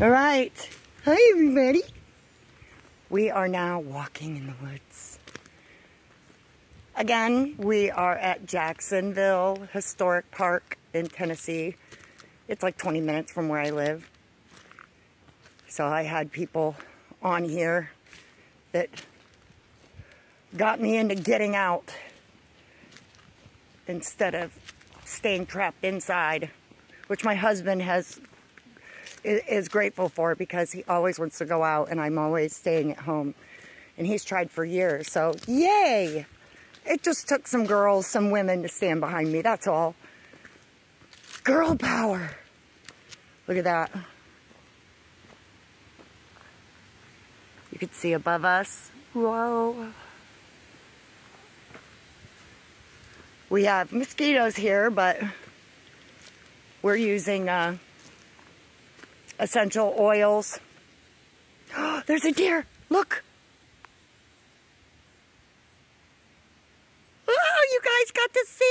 All right. Hi, everybody. We are now walking in the woods. Again, we are at Jacksonville Historic Park in Tennessee. It's like 20 minutes from where I live. So I had people on here that got me into getting out instead of staying trapped inside, which my husband is grateful for because he always wants to go out and I'm always staying at home. And he's tried for years, so yay! It just took some girls, some women to stand behind me, that's all. Girl power! Look at that. You can see above us. Whoa. We have mosquitoes here, but we're using essential oils. There's a deer! Look! Oh, you guys got to see